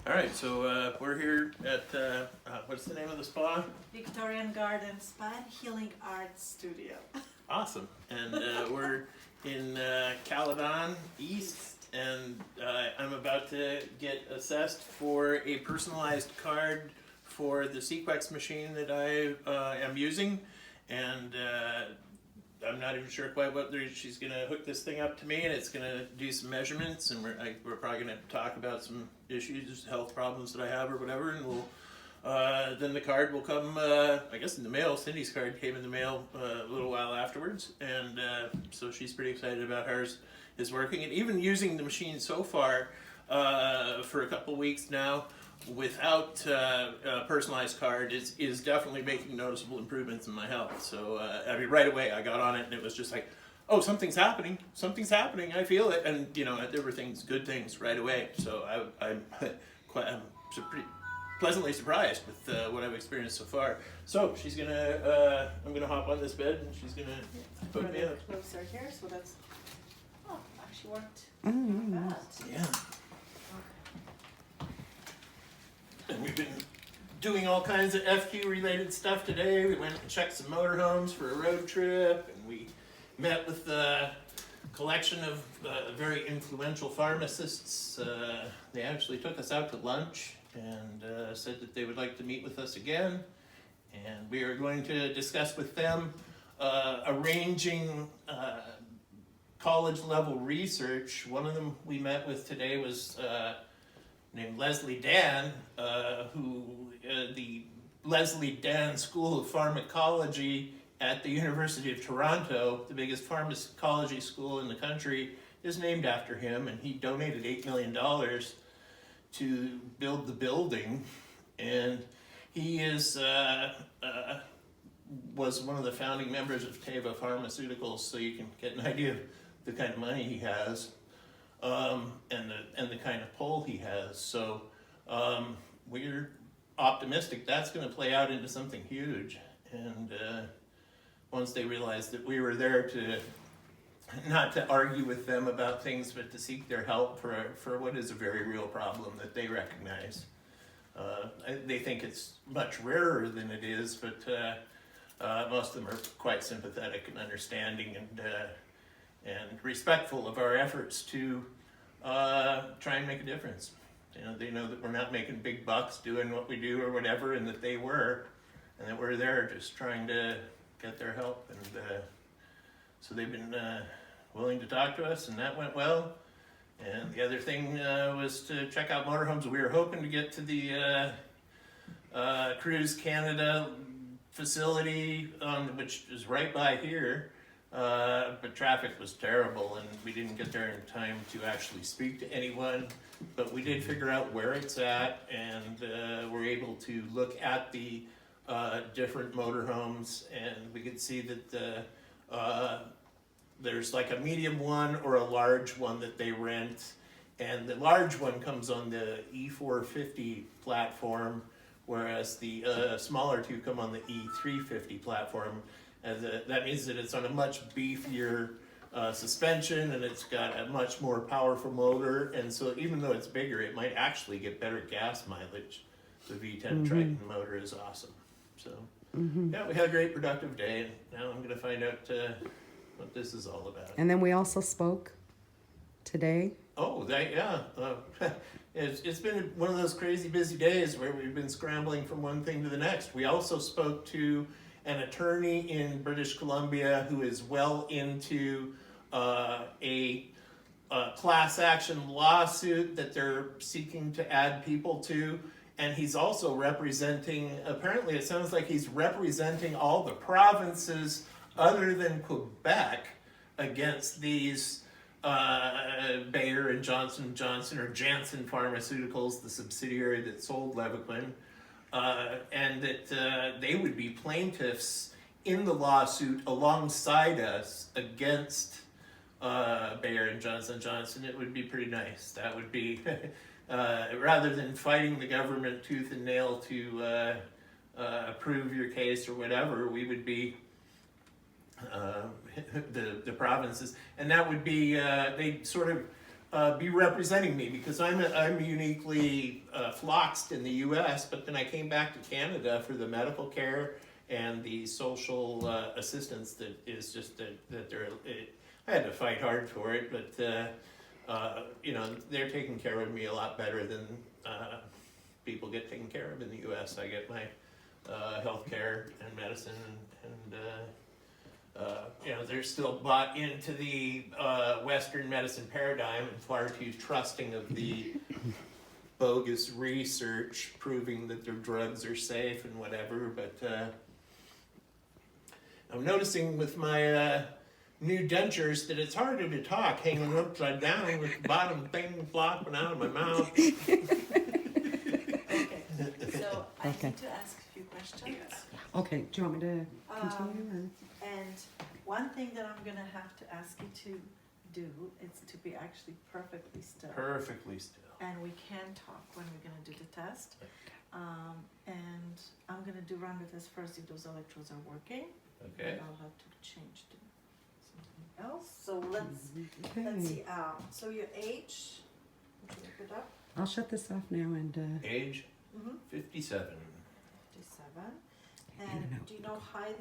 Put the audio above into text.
All right, so we're here at, what's the name of the spa? Victorian Garden Spa and Healing Arts Studio. Awesome. And we're in Caledon East, and I'm about to get assessed for a personalized card for the Seqex machine that I am using. And I'm not even sure quite what she's going to hook this thing up to me, and it's going to do some measurements, and we're probably going to talk about some issues, health problems that I have or whatever, and we'll then the card will come, I guess, in the mail. Cindy's card came in the mail a little while afterwards, and so she's pretty excited about hers is working. And even using the machine so far for a couple weeks now, without a personalized card is definitely making noticeable improvements in my health. So I mean, right away I got on it and it was just like, oh, something's happening, I feel it. And you know, there were good things right away. So I'm pretty pleasantly surprised with what I've experienced so far. So she's gonna, I'm gonna hop on this bed and she's gonna put me up. Closer here, so that's, oh, actually worked. Not bad. Yeah. And we've been doing all kinds of FQ related stuff today. We went and checked some motorhomes for a road trip, and we met with a collection of very influential pharmacists. They actually took us out to lunch and said that they would like to meet with us again. And we are going to discuss with them arranging college level research. One of them we met with today was named Leslie Dan, who the Leslie Dan School of Pharmacology at the University of Toronto, the biggest pharmacology school in the country, is named after him, and he donated $8 million to build the building. And he was one of the founding members of Teva Pharmaceuticals, so you can get an idea of the kind of money he has. And the kind of pull he has. So we're optimistic that's going to play out into something huge. And once they realized that we were there to not to argue with them about things, but to seek their help for what is a very real problem that they recognize. They think it's much rarer than it is, but most of them are quite sympathetic and understanding and respectful of our efforts to try and make a difference. You know, they know that we're not making big bucks doing what we do or whatever, and that they were, and that we're there just trying to get their help. And so they've been willing to talk to us, and that went well. And the other thing was to check out motorhomes. We were hoping to get to the Cruise Canada facility, which is right by here. But traffic was terrible and we didn't get there in time to actually speak to anyone, but we did figure out where it's at, and we're able to look at the different motorhomes, and we could see that there's like a medium one or a large one that they rent, and the large one comes on the E450 platform, whereas the smaller two come on the E350 platform. And that means that it's on a much beefier suspension, and it's got a much more powerful motor. And so even though it's bigger, it might actually get better gas mileage. The V10 Triton motor is awesome. So yeah, we had a great productive day, and now I'm going to find out what this is all about. And then we also spoke today. Oh, it's been one of those crazy busy days where we've been scrambling from one thing to the next. We also spoke to an attorney in British Columbia who is well into a class action lawsuit that they're seeking to add people to. And he's also representing, apparently it sounds like he's representing all the provinces other than Quebec against these Bayer and Johnson & Johnson, or Janssen Pharmaceuticals, the subsidiary that sold Levaquin. And that they would be plaintiffs in the lawsuit alongside us against Bayer and Johnson & Johnson. It would be pretty nice. That would be, rather than fighting the government tooth and nail to prove your case or whatever, we would be the provinces. And that would be, they sort of be representing me, because I'm uniquely floxed in the U.S., but then I came back to Canada for the medical care and the social assistance that is just that they're. I had to fight hard for it, but you know, they're taking care of me a lot better than people get taken care of in the U.S. I get my health care and medicine, and you know, they're still bought into the Western medicine paradigm and far too trusting of the bogus research proving that their drugs are safe and whatever. But I'm noticing with my new dentures that it's harder to talk hanging upside down with the bottom thing flopping out of my mouth. Okay, so I Okay. need to ask a few questions. Okay, do you want me to continue? And one thing that I'm gonna have to ask you to do is to be actually perfectly still. Perfectly still. And we can talk when we're gonna do the test. And I'm gonna run the test first if those electrodes are working. Okay. And I'll have to change to something else. So let's Okay. see. So your age, would you look it up? I'll shut this off now and Age Mm-hmm. 57. 57. I don't know. And do you know height?